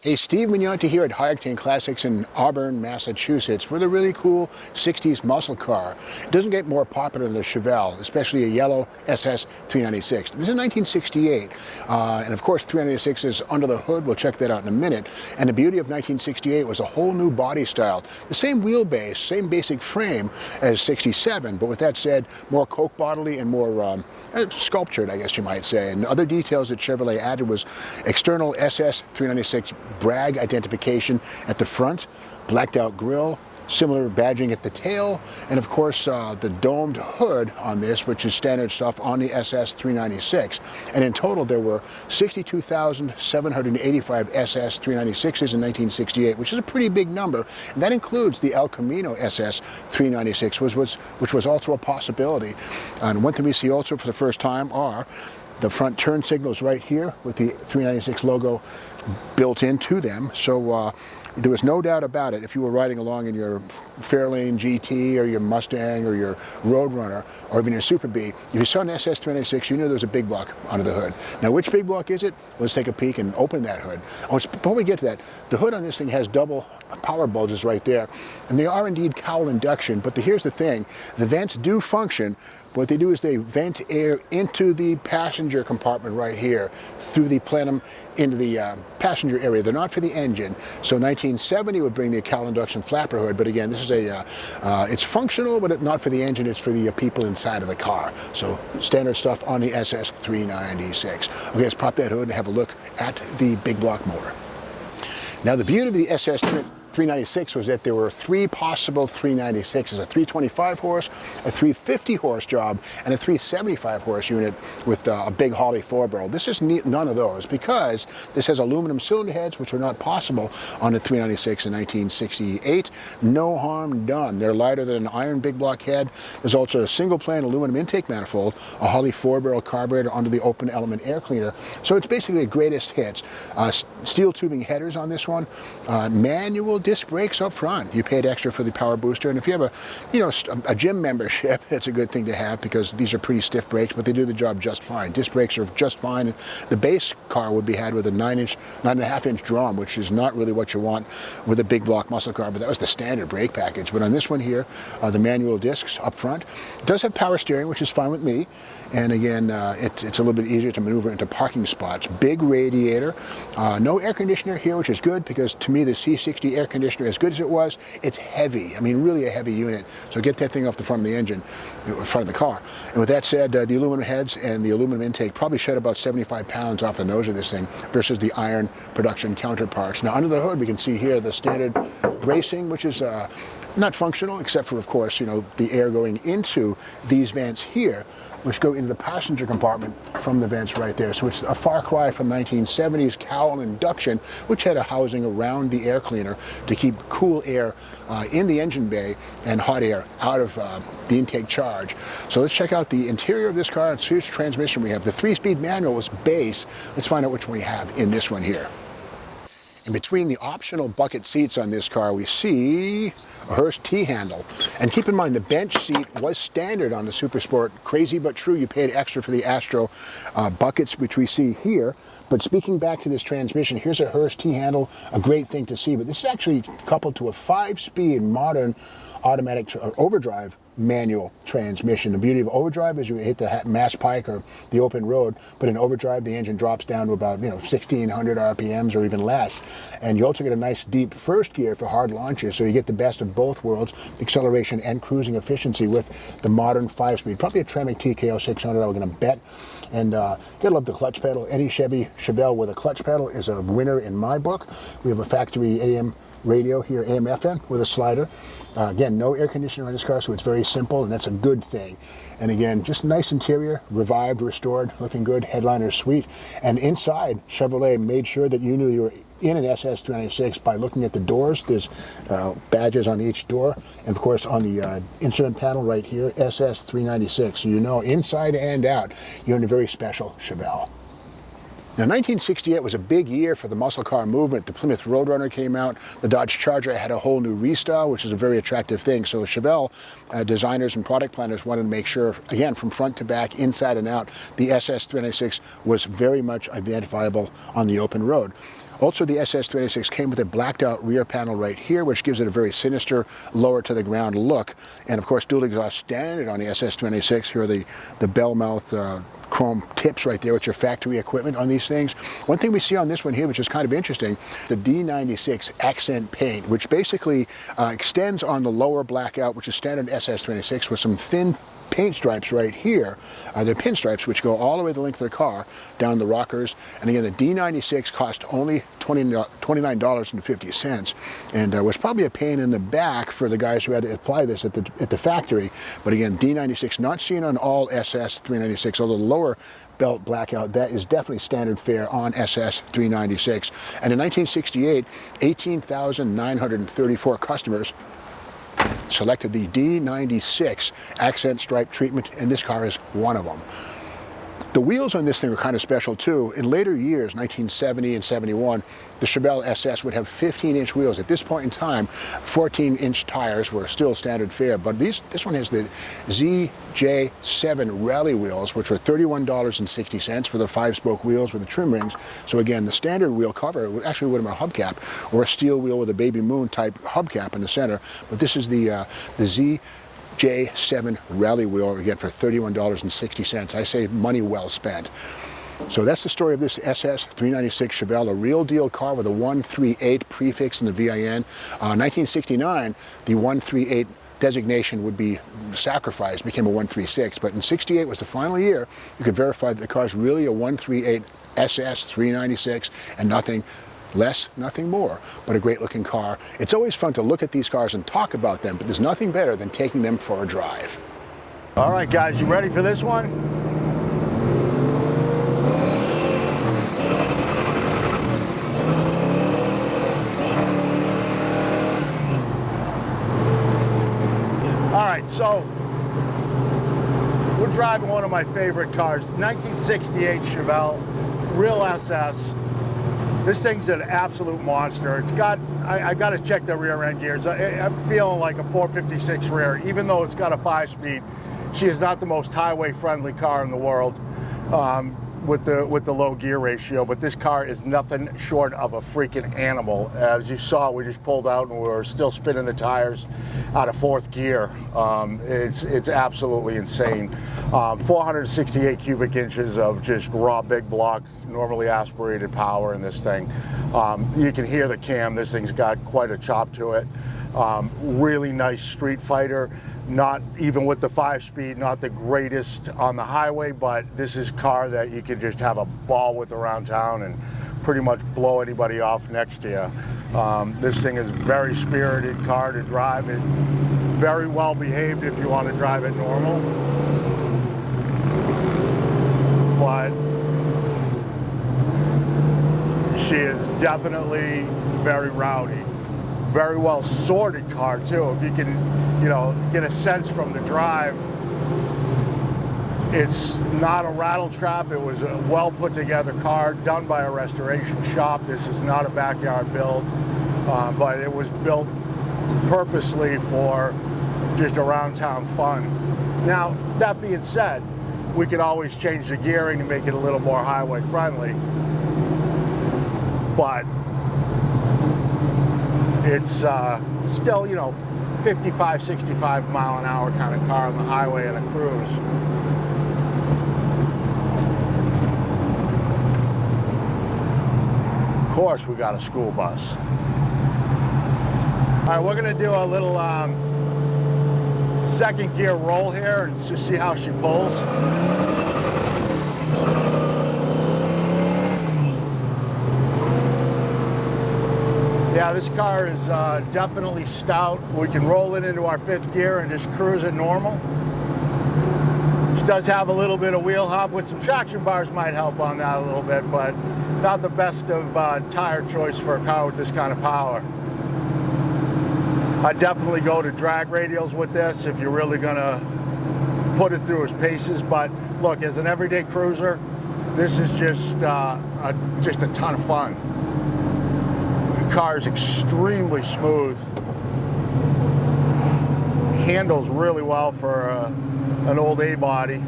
Hey, Steve Magnante here at High-Octane Classics in Auburn, Massachusetts, with a really cool 60s muscle car. It doesn't get more popular than a Chevelle, especially a yellow SS 396. This is 1968, and of course 396 is under the hood. We'll check that out in a minute. And the beauty of 1968 was a whole new body style. The same wheelbase, same basic frame as 67, but with that said, more Coke bottle-y and more sculptured, I guess you might say. And other details that Chevrolet added was external SS 396 brag identification at the front, blacked out grille, similar badging at the tail, and of course the domed hood on this, which is standard stuff on the SS 396. And in total there were 62,785 SS 396s in 1968, which is a pretty big number. And that includes the El Camino SS 396, which was also a possibility. And one thing we see also for the first time are the front turn signals right here with the 396 logo built into them. So there was no doubt about it. If you were riding along in your Fairlane GT or your Mustang or your Roadrunner or even your Super B, if you saw an SS 396, you knew there was a big block under the hood. Now, which big block is it? Let's take a peek and open that hood. Oh, before we get to that, the hood on this thing has double power bulges right there, and they are indeed cowl induction. But here's the thing: the vents do function. What they do is they vent air into the passenger compartment right here through the plenum into the passenger area. They're not for the engine. So 1970 would bring the cowl induction flapper hood, but again, this is it's functional, but not for the engine. It's for the people inside of the car. So standard stuff on the SS 396. Okay, let's pop that hood and have a look at the big block motor. Now, the beauty of the SS 396 was that there were three possible 396s: a 325 horse, a 350 horse job, and a 375 horse unit with a big Holley 4-barrel. This is none of those because this has aluminum cylinder heads, which were not possible on the 396 in 1968. No harm done. They're lighter than an iron big block head. There's also a single plane aluminum intake manifold, a Holley 4-barrel carburetor under the open element air cleaner. So it's basically the greatest hits. Steel tubing headers on this one, manual disc brakes up front. You paid extra for the power booster, and if you have a gym membership, it's a good thing to have because these are pretty stiff brakes, but they do the job just fine. Disc brakes are just fine. The base car would be had with a 9.5-inch drum, which is not really what you want with a big block muscle car, but that was the standard brake package. But on this one here, the manual discs up front. It does have power steering, which is fine with me. And again, it's a little bit easier to maneuver into parking spots. Big radiator, no air conditioner here, which is good because to me the C60 air conditioner, as good as it was, it's heavy. I mean, really a heavy unit. So get that thing off the front of the engine, front of the car. And with that said, the aluminum heads and the aluminum intake probably shed about 75 pounds off the nose of this thing versus the iron production counterparts. Now under the hood, we can see here the standard bracing, which is not functional except for, of course, the air going into these vents here, which go into the passenger compartment from the vents right there. So it's a far cry from 1970s cowl induction, which had a housing around the air cleaner to keep cool air in the engine bay and hot air out of the intake charge. So let's check out the interior of this car and see which transmission we have. The 3-speed manual was base. Let's find out which one we have in this one here. In between the optional bucket seats on this car, we see a Hurst T-handle. And keep in mind, the bench seat was standard on the Super Sport. Crazy but true, you paid extra for the Astro buckets, which we see here. But speaking back to this transmission, here's a Hurst T-handle, a great thing to see. But this is actually coupled to a 5-speed modern automatic overdrive manual transmission. The beauty of overdrive is you hit the Mass Pike or the open road, but in overdrive the engine drops down to about 1,600 RPMs or even less. And you also get a nice deep first gear for hard launches, so you get the best of both worlds, acceleration and cruising efficiency with the modern 5-speed. Probably a Tremec TKO 600, I was going to bet. And gotta love the clutch pedal. Any Chevelle with a clutch pedal is a winner in my book. We have a factory AM radio here, AM FM, with a slider. Again, no air conditioner on this car, so it's very simple, and that's a good thing. And again, just nice interior, revived, restored, looking good, headliner suite. And inside, Chevrolet made sure that you knew you were in an SS 396 by looking at the doors. There's badges on each door, and of course on the instrument panel right here, SS 396. So you know inside and out, you're in a very special Chevelle. Now, 1968 was a big year for the muscle car movement. The Plymouth Roadrunner came out. The Dodge Charger had a whole new restyle, which is a very attractive thing. So Chevelle designers and product planners wanted to make sure, again, from front to back, inside and out, the SS 396 was very much identifiable on the open road. Also, the SS396 came with a blacked out rear panel right here, which gives it a very sinister, lower to the ground look. And of course, dual exhaust standard on the SS396. Here are the bell mouth chrome tips right there, which are factory equipment on these things. One thing we see on this one here, which is kind of interesting, the D96 accent paint, which basically extends on the lower blackout, which is standard SS396, with some thin paint stripes right here. They're pinstripes which go all the way the length of the car down the rockers. And again, the D96 cost only $29.50, and was probably a pain in the back for the guys who had to apply this at the factory. But again, D96 not seen on all SS396, although the lower belt blackout, that is definitely standard fare on SS396. And in 1968, 18,934 customers selected the D96 accent stripe treatment, and this car is one of them. The wheels on this thing are kind of special too. In later years, 1970 and 71, the Chevelle SS would have 15-inch wheels. At this point in time, 14-inch tires were still standard fare, but this one has the ZJ7 rally wheels, which were $31.60 for the 5-spoke wheels with the trim rings. So again, the standard wheel cover actually would have been a hubcap or a steel wheel with a baby moon type hubcap in the center, but this is the ZJ7 rally wheel, again, for $31.60. I say money well spent. So that's the story of this SS396 Chevelle, a real deal car with a 138 prefix in the VIN. 1969, the 138 designation would be sacrificed, became a 136, but in 68 was the final year you could verify that the car is really a 138 SS396 and nothing less, nothing more, but a great looking car. It's always fun to look at these cars and talk about them, but there's nothing better than taking them for a drive. All right, guys, you ready for this one? All right, so we're driving one of my favorite cars, 1968 Chevelle, real SS. This thing's an absolute monster. It's got, I got to check the rear end gears. I'm feeling like a 456 rear, even though it's got a 5-speed. She is not the most highway friendly car in the world with the low gear ratio, but this car is nothing short of a freaking animal. As you saw, we just pulled out and we're still spinning the tires out of 4th gear. It's absolutely insane. 468 cubic inches of just raw big block, normally aspirated power in this thing. You can hear the cam. This thing's got quite a chop to it. Really nice street fighter. Not even with the 5-speed, not the greatest on the highway, but this is a car that you can just have a ball with around town and pretty much blow anybody off next to you. This thing is a very spirited car to drive. It very well behaved if you want to drive it normal. But she is definitely very rowdy. Very well sorted car too. If you can, you know, get a sense from the drive, it's not a rattle trap. It was a well put together car done by a restoration shop. This is not a backyard build, but it was built purposely for just around town fun. Now, that being said, we could always change the gearing to make it a little more highway friendly, but it's still, you know, 55, 65 mile an hour kind of car on the highway and a cruise. Of course, we got a school bus. All right, we're gonna do a little 2nd gear roll here and just see how she pulls. Yeah, this car is definitely stout. We can roll it into our 5th gear and just cruise it normal. She does have a little bit of wheel hop with some traction bars, might help on that a little bit, but not the best of tire choice for a car with this kind of power. I definitely go to drag radials with this if you're really gonna put it through its paces, but look, as an everyday cruiser, this is just a ton of fun. The car is extremely smooth. Handles really well for an old A-body.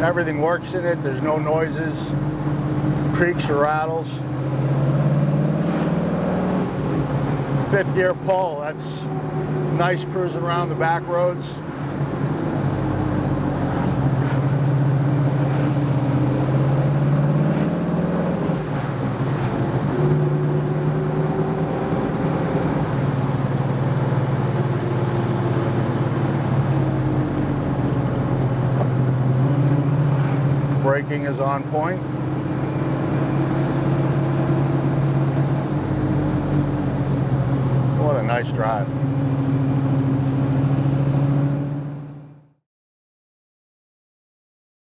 Everything works in it. There's no noises, creaks or rattles. Fifth gear pull, that's nice cruising around the back roads. Braking is on point. What a nice drive.